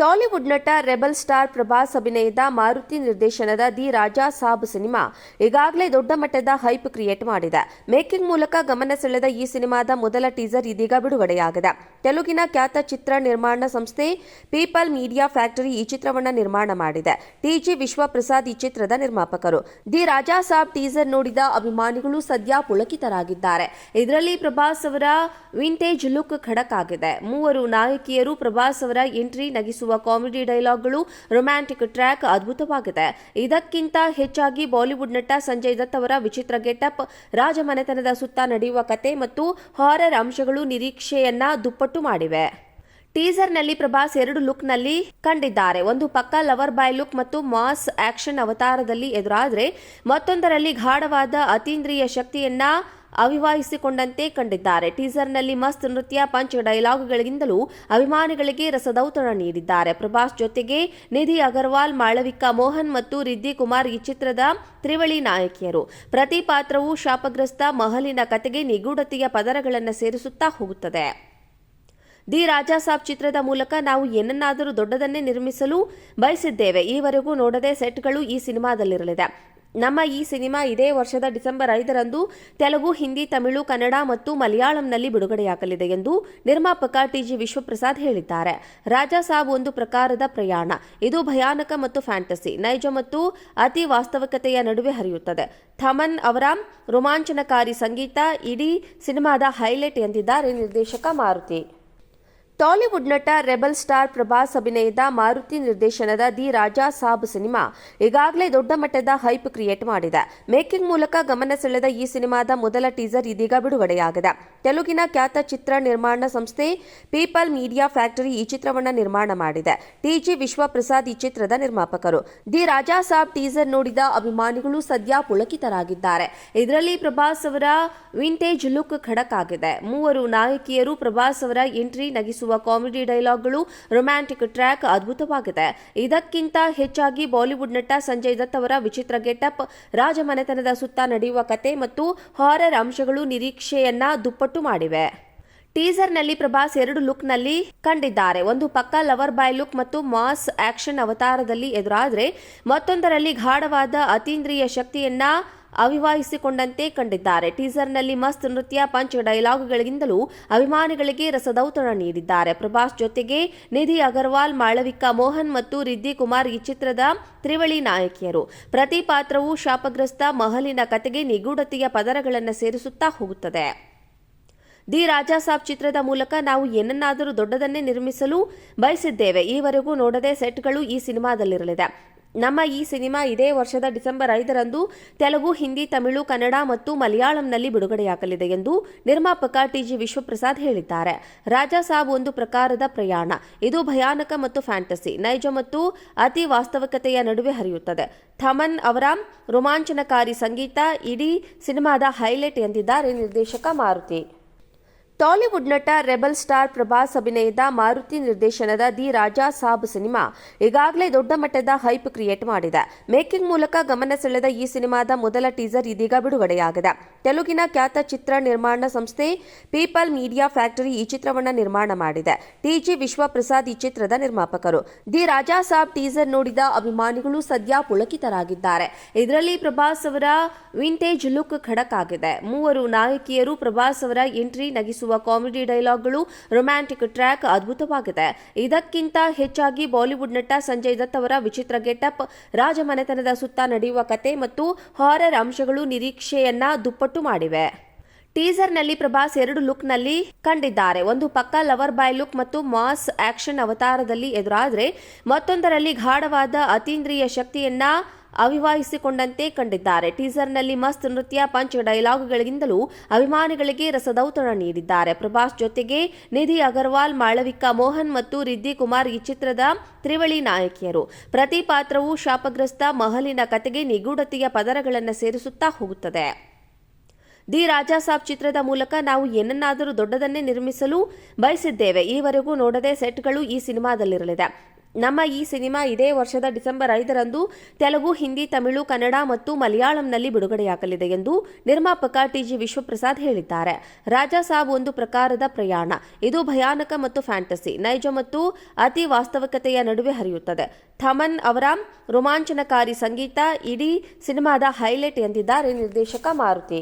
Tollywood ನಟ rebel star Prabhas ಅಭಿನಯದ ಮಾರುತಿ ನಿರ್ದೇಶನದ ದಿ ರಾಜಾ ಸಾಬ್ ಸಿನಿಮಾ ಈಗಾಗಲೇ ದೊಡ್ಡ ಮಟ್ಟದ ಹೈಪ್ ಕ್ರಿಯೇಟ್ ಮಾಡಿದೆ. ಮೇಕಿಂಗ್ ಮೂಲಕ ಗಮನ ಸೆಳೆದ ಈ ಸಿನಿಮಾದ ಮೊದಲ ಟೀಸರ್ ಇದೀಗ ಬಿಡುಗಡೆಯಾಗಿದೆ. ತೆಲುಗಿನ ಖ್ಯಾತ ಚಿತ್ರ ನಿರ್ಮಾಣ ಸಂಸ್ಥೆ ಪೀಪಲ್ ಮೀಡಿಯಾ ಫ್ಯಾಕ್ಟರಿ ಈ ಚಿತ್ರವನ್ನು ನಿರ್ಮಾಣ ಮಾಡಿದೆ. ಟಿ.ಜಿ. ವಿಶ್ವಪ್ರಸಾದ್ ಈ ಚಿತ್ರದ ನಿರ್ಮಾಪಕರು. ದಿ ರಾಜಾ ಸಾಬ್ ಟೀಸರ್ ನೋಡಿದ ಅಭಿಮಾನಿಗಳು ಸದ್ಯ ಪುಳಕಿತರಾಗಿದ್ದಾರೆ. ಇದರಲ್ಲಿ ಪ್ರಭಾಸ್ ಅವರ ವಿಂಟೇಜ್ ಲುಕ್ ಖಡಕ್ ಆಗಿದೆ. ಮೂವರು ನಾಯಕಿಯರು ಪ್ರಭಾಸ್ ಅವರ ಎಂಟ್ರಿ ನಗಿಸುವ ಕಾಮಿಡಿ ಡೈಲಾಗ್ಗಳು, ರೊಮ್ಯಾಂಟಿಕ್ ಟ್ರ್ಯಾಕ್ ಅದ್ಭುತವಾಗಿದೆ. ಇದಕ್ಕಿಂತ ಹೆಚ್ಚಾಗಿ ಬಾಲಿವುಡ್ ನಟ ಸಂಜಯ್ ದತ್ ಅವರ ವಿಚಿತ್ರ ಗೆಟಪ್, ರಾಜಮನೆತನದ ಸುತ್ತ ನಡೆಯುವ ಕತೆ ಮತ್ತು ಹಾರರ್ ಅಂಶಗಳು ನಿರೀಕ್ಷೆಯನ್ನ ದುಪ್ಪಟ್ಟು ಮಾಡಿವೆ. ಟೀಸರ್ನಲ್ಲಿ ಪ್ರಭಾಸ್ ಎರಡು ಲುಕ್ನಲ್ಲಿ ಕಂಡಿದ್ದಾರೆ. ಒಂದು ಪಕ್ಕ ಲವರ್ ಬಾಯ್ ಲುಕ್ ಮತ್ತು ಮಾಸ್ ಆಕ್ಷನ್ ಅವತಾರದಲ್ಲಿ ಎದುರಾದರೆ, ಮತ್ತೊಂದರಲ್ಲಿ ಗಾಢವಾದ ಅತೀಂದ್ರಿಯ ಶಕ್ತಿಯನ್ನ ಅವಿವಾಹಿಸಿಕೊಂಡಂತೆ ಕಂಡಿದ್ದಾರೆ. ಟೀಸರ್ನಲ್ಲಿ ಮಸ್ತ್ ನೃತ್ಯ, ಪಂಚ್ ಡೈಲಾಗ್ಗಳಿಂದಲೂ ಅಭಿಮಾನಿಗಳಿಗೆ ರಸದೌತಣ ನೀಡಿದ್ದಾರೆ. ಪ್ರಭಾಸ್ ಜೊತೆಗೆ ನಿಧಿ ಅಗರ್ವಾಲ್, ಮಾಳವಿಕಾ ಮೋಹನ್ ಮತ್ತು ರಿದ್ದಿ ಕುಮಾರ್ ಈ ಚಿತ್ರದ ತ್ರಿವಳಿ ನಾಯಕಿಯರು. ಪ್ರತಿ ಪಾತ್ರವೂ ಶಾಪಗ್ರಸ್ತ ಮಹಲಿನ ಕತೆಗೆ ನಿಗೂಢತೆಯ ಪದರಗಳನ್ನು ಸೇರಿಸುತ್ತಾ ಹೋಗುತ್ತದೆ. ದಿ ರಾಜಾ ಸಾಬ್ ಚಿತ್ರದ ಮೂಲಕ ನಾವು ಏನನ್ನಾದರೂ ದೊಡ್ಡದನ್ನೇ ನಿರ್ಮಿಸಲು ಬಯಸಿದ್ದೇವೆ. ಈವರೆಗೂ ನೋಡದೆ ಸೆಟ್ಗಳು ಈ ಸಿನಿಮಾದಲ್ಲಿರಲಿದೆ. ನಮ್ಮ ಈ ಸಿನಿಮಾ ಇದೇ ವರ್ಷದ ಡಿಸೆಂಬರ್ 5ರಂದು ತೆಲುಗು, ಹಿಂದಿ, ತಮಿಳು, ಕನ್ನಡ ಮತ್ತು ಮಲಯಾಳಂನಲ್ಲಿ ಬಿಡುಗಡೆಯಾಗಲಿದೆ ಎಂದು ನಿರ್ಮಾಪಕ ಟಿ.ಜಿ. ವಿಶ್ವಪ್ರಸಾದ್ ಹೇಳಿದ್ದಾರೆ. ರಾಜಾ ಸಾಬ್ ಒಂದು ಪ್ರಕಾರದ ಪ್ರಯಾಣ. ಇದು ಭಯಾನಕ ಮತ್ತು ಫ್ಯಾಂಟಸಿ, ನೈಜ ಮತ್ತು ಅತಿ ವಾಸ್ತವಿಕತೆಯ ನಡುವೆ ಹರಿಯುತ್ತದೆ. ಥಮನ್ ಅವರ ರೋಮಾಂಚನಕಾರಿ ಸಂಗೀತ ಇಡೀ ಸಿನಿಮಾದ ಹೈಲೈಟ್ ಎಂದಿದ್ದಾರೆ ನಿರ್ದೇಶಕ ಮಾರುತಿ. ಟಾಲಿವುಡ್ ನಟ ರೆಬಲ್ ಸ್ಟಾರ್ ಪ್ರಭಾಸ್ ಅಭಿನಯದ ಮಾರುತಿ ನಿರ್ದೇಶನದ ದಿ ರಾಜಾ ಸಾಬ್ ಸಿನಿಮಾ ಈಗಾಗಲೇ ದೊಡ್ಡ ಮಟ್ಟದ ಹೈಪ್ ಕ್ರಿಯೇಟ್ ಮಾಡಿದೆ. ಮೇಕಿಂಗ್ ಮೂಲಕ ಗಮನ ಸೆಳೆದ ಈ ಸಿನಿಮಾದ ಮೊದಲ ಟೀಸರ್ ಇದೀಗ ಬಿಡುಗಡೆಯಾಗಿದೆ. ತೆಲುಗಿನ ಖ್ಯಾತ ಚಿತ್ರ ನಿರ್ಮಾಣ ಸಂಸ್ಥೆ ಪೀಪಲ್ ಮೀಡಿಯಾ ಫ್ಯಾಕ್ಟರಿ ಈ ಚಿತ್ರವನ್ನು ನಿರ್ಮಾಣ ಮಾಡಿದೆ. ಟಿ.ಜಿ. ವಿಶ್ವಪ್ರಸಾದ್ ಈ ಚಿತ್ರದ ನಿರ್ಮಾಪಕರು. ದಿ ರಾಜಾ ಸಾಬ್ ಟೀಸರ್ ನೋಡಿದ ಅಭಿಮಾನಿಗಳು ಸದ್ಯ ಪುಳಕಿತರಾಗಿದ್ದಾರೆ. ಇದರಲ್ಲಿ ಪ್ರಭಾಸ್ ಅವರ ವಿಂಟೇಜ್ ಲುಕ್ ಖಡಕ್ ಆಗಿದೆ. ಮೂವರು ನಾಯಕಿಯರು ಪ್ರಭಾಸ್ ಅವರ ಎಂಟ್ರಿ ನಗಿಸುವ ಕಾಮಿಡಿ ಡೈಲಾಗ್ಗಳು, ರೊಮ್ಯಾಂಟಿಕ್ ಟ್ರ್ಯಾಕ್ ಅದ್ಭುತವಾಗಿದೆ. ಇದಕ್ಕಿಂತ ಹೆಚ್ಚಾಗಿ ಬಾಲಿವುಡ್ ನಟ ಸಂಜಯ್ ದತ್ ಅವರ ವಿಚಿತ್ರ ಗೆಟಪ್, ರಾಜಮನೆತನದ ಸುತ್ತ ನಡೆಯುವ ಕತೆ ಮತ್ತು ಹಾರರ್ ಅಂಶಗಳು ನಿರೀಕ್ಷೆಯನ್ನ ದುಪ್ಪಟ್ಟು ಮಾಡಿವೆ. ಟೀಸರ್ನಲ್ಲಿ ಪ್ರಭಾಸ್ ಎರಡು ಲುಕ್ನಲ್ಲಿ ಕಂಡಿದ್ದಾರೆ. ಒಂದು ಪಕ್ಕ ಲವರ್ ಬಾಯ್ ಲುಕ್ ಮತ್ತು ಮಾಸ್ ಆಕ್ಷನ್ ಅವತಾರದಲ್ಲಿ ಎದುರಾದರೆ, ಮತ್ತೊಂದರಲ್ಲಿ ಗಾಢವಾದ ಅತೀಂದ್ರಿಯ ಶಕ್ತಿಯನ್ನ ಅವಿವಾಹಿಸಿಕೊಂಡಂತೆ ಕಂಡಿದ್ದಾರೆ. ಟೀಸರ್ನಲ್ಲಿ ಮಸ್ತ್ ನೃತ್ಯ, ಪಂಚ್ ಡೈಲಾಗ್ಗಳಿಂದಲೂ ಅಭಿಮಾನಿಗಳಿಗೆ ರಸದೌತಣ ನೀಡಿದ್ದಾರೆ. ಪ್ರಭಾಸ್ ಜೊತೆಗೆ ನಿಧಿ ಅಗರ್ವಾಲ್, ಮಾಳವಿಕಾ ಮೋಹನ್ ಮತ್ತು ರಿದ್ದಿ ಕುಮಾರ್ ಈ ಚಿತ್ರದ ತ್ರಿವಳಿ ನಾಯಕಿಯರು. ಪ್ರತಿ ಪಾತ್ರವೂ ಶಾಪಗ್ರಸ್ತ ಮಹಲಿನ ಕತೆಗೆ ನಿಗೂಢತೆಯ ಪದರಗಳನ್ನು ಸೇರಿಸುತ್ತಾ ಹೋಗುತ್ತದೆ. ದಿ ರಾಜಾ ಸಾಬ್ ಚಿತ್ರದ ಮೂಲಕ ನಾವು ಏನನ್ನಾದರೂ ದೊಡ್ಡದನ್ನೇ ನಿರ್ಮಿಸಲು ಬಯಸಿದ್ದೇವೆ. ಈವರೆಗೂ ನೋಡದೆ ಸೆಟ್ಗಳು ಈ ಸಿನಿಮಾದಲ್ಲಿರಲಿದೆ. ನಮ್ಮ ಈ ಸಿನಿಮಾ ಇದೇ ವರ್ಷದ ಡಿಸೆಂಬರ್ 5ರಂದು ತೆಲುಗು, ಹಿಂದಿ, ತಮಿಳು, ಕನ್ನಡ ಮತ್ತು ಮಲಯಾಳಂನಲ್ಲಿ ಬಿಡುಗಡೆಯಾಗಲಿದೆ ಎಂದು ನಿರ್ಮಾಪಕ ಟಿ.ಜಿ. ವಿಶ್ವಪ್ರಸಾದ್ ಹೇಳಿದ್ದಾರೆ. ರಾಜಾ ಸಾಬ್ ಒಂದು ಪ್ರಕಾರದ ಪ್ರಯಾಣ. ಇದು ಭಯಾನಕ ಮತ್ತು ಫ್ಯಾಂಟಸಿ, ನೈಜ ಮತ್ತು ಅತಿ ವಾಸ್ತವಿಕತೆಯ ನಡುವೆ ಹರಿಯುತ್ತದೆ. ಥಮನ್ ಅವರ ರೋಮಾಂಚನಕಾರಿ ಸಂಗೀತ ಇಡೀ ಸಿನಿಮಾದ ಹೈಲೈಟ್ ಎಂದಿದ್ದಾರೆ ನಿರ್ದೇಶಕ ಮಾರುತಿ. ಟಾಲಿವುಡ್ ನಟ ರೆಬಲ್ ಸ್ಟಾರ್ ಪ್ರಭಾಸ್ ಅಭಿನಯದ ಮಾರುತಿ ನಿರ್ದೇಶನದ ದಿ ರಾಜಾ ಸಾಬ್ ಸಿನಿಮಾ ಈಗಾಗಲೇ ದೊಡ್ಡ ಮಟ್ಟದ ಹೈಪ್ ಕ್ರಿಯೇಟ್ ಮಾಡಿದೆ. ಮೇಕಿಂಗ್ ಮೂಲಕ ಗಮನ ಸೆಳೆದ ಈ ಸಿನಿಮಾದ ಮೊದಲ ಟೀಸರ್ ಇದೀಗ ಬಿಡುಗಡೆಯಾಗಿದೆ. ತೆಲುಗಿನ ಖ್ಯಾತ ಚಿತ್ರ ನಿರ್ಮಾಣ ಸಂಸ್ಥೆ ಪೀಪಲ್ ಮೀಡಿಯಾ ಫ್ಯಾಕ್ಟರಿ ಈ ಚಿತ್ರವನ್ನು ನಿರ್ಮಾಣ ಮಾಡಿದೆ. ಟಿ.ಜಿ. ವಿಶ್ವಪ್ರಸಾದ್ ಈ ಚಿತ್ರದ ನಿರ್ಮಾಪಕರು. ದಿ ರಾಜಾ ಸಾಬ್ ಟೀಸರ್ ನೋಡಿದ ಅಭಿಮಾನಿಗಳು ಸದ್ಯ ಪುಳಕಿತರಾಗಿದ್ದಾರೆ. ಇದರಲ್ಲಿ ಪ್ರಭಾಸ್ ಅವರ ವಿಂಟೇಜ್ ಲುಕ್ ಖಡಕ್ ಆಗಿದೆ. ಮೂವರು ನಾಯಕಿಯರು ಪ್ರಭಾಸ್ ಅವರ ಎಂಟ್ರಿ ನಗಿಸುವ ಕಾಮಿಡಿ ಡೈಲಾಗ್ಗಳು, ರೊಮ್ಯಾಂಟಿಕ್ ಟ್ರ್ಯಾಕ್ ಅದ್ಭುತವಾಗಿದೆ. ಇದಕ್ಕಿಂತ ಹೆಚ್ಚಾಗಿ ಬಾಲಿವುಡ್ ನಟ ಸಂಜಯ್ ದತ್ ಅವರ ವಿಚಿತ್ರ ಗೆಟಪ್, ರಾಜಮನೆತನದ ಸುತ್ತ ನಡೆಯುವ ಕತೆ ಮತ್ತು ಹಾರರ್ ಅಂಶಗಳು ನಿರೀಕ್ಷೆಯನ್ನ ದುಪ್ಪಟ್ಟು ಮಾಡಿವೆ. ಟೀಸರ್ನಲ್ಲಿ ಪ್ರಭಾಸ್ ಎರಡು ಲುಕ್ನಲ್ಲಿ ಕಂಡಿದ್ದಾರೆ. ಒಂದು ಪಕ್ಕ ಲವರ್ ಬಾಯ್ ಲುಕ್ ಮತ್ತು ಮಾಸ್ ಆಕ್ಷನ್ ಅವತಾರದಲ್ಲಿ ಎದುರಾದರೆ, ಮತ್ತೊಂದರಲ್ಲಿ ಗಾಢವಾದ ಅತೀಂದ್ರಿಯ ಶಕ್ತಿಯನ್ನ ಅವಿವಾಹಿಸಿಕೊಂಡಂತೆ ಕಂಡಿದ್ದಾರೆ. ಟೀಸರ್ನಲ್ಲಿ ಮಸ್ತ್ ನೃತ್ಯ, ಪಂಚ್ ಡೈಲಾಗ್ಗಳಿಂದಲೂ ಅಭಿಮಾನಿಗಳಿಗೆ ರಸದೌತಣ ನೀಡಿದ್ದಾರೆ. ಪ್ರಭಾಸ್ ಜೊತೆಗೆ ನಿಧಿ ಅಗರ್ವಾಲ್, ಮಾಳವಿಕಾ ಮೋಹನ್ ಮತ್ತು ರಿದ್ದಿ ಕುಮಾರ್ ಈ ಚಿತ್ರದ ತ್ರಿವಳಿ ನಾಯಕಿಯರು. ಪ್ರತಿ ಪಾತ್ರವೂ ಶಾಪಗ್ರಸ್ತ ಮಹಲಿನ ಕತೆಗೆ ನಿಗೂಢತೆಯ ಪದರಗಳನ್ನು ಸೇರಿಸುತ್ತಾ ಹೋಗುತ್ತದೆ. ದಿ ರಾಜಾ ಸಾಬ್ ಚಿತ್ರದ ಮೂಲಕ ನಾವು ಏನನ್ನಾದರೂ ದೊಡ್ಡದನ್ನೇ ನಿರ್ಮಿಸಲು ಬಯಸಿದ್ದೇವೆ. ಈವರೆಗೂ ನೋಡದೆ ಸೆಟ್ಗಳು ಈ ಸಿನಿಮಾದಲ್ಲಿರಲಿದೆ. ನಮ್ಮ ಈ ಸಿನಿಮಾ ಇದೇ ವರ್ಷದ ಡಿಸೆಂಬರ್ 5ರಂದು ತೆಲುಗು, ಹಿಂದಿ, ತಮಿಳು, ಕನ್ನಡ ಮತ್ತು ಮಲಯಾಳಂನಲ್ಲಿ ಬಿಡುಗಡೆಯಾಗಲಿದೆ ಎಂದು ನಿರ್ಮಾಪಕ ಟಿ.ಜಿ. ವಿಶ್ವಪ್ರಸಾದ್ ಹೇಳಿದ್ದಾರೆ. ರಾಜಾ ಸಾಬ್ ಒಂದು ಪ್ರಕಾರದ ಪ್ರಯಾಣ. ಇದು ಭಯಾನಕ ಮತ್ತು ಫ್ಯಾಂಟಸಿ, ನೈಜ ಮತ್ತು ಅತಿ ವಾಸ್ತವಿಕತೆಯ ನಡುವೆ ಹರಿಯುತ್ತದೆ. ಥಮನ್ ಅವರ ರೋಮಾಂಚನಕಾರಿ ಸಂಗೀತ ಇಡೀ ಸಿನಿಮಾದ ಹೈಲೈಟ್ ಎಂದಿದ್ದಾರೆ ನಿರ್ದೇಶಕ ಮಾರುತಿ.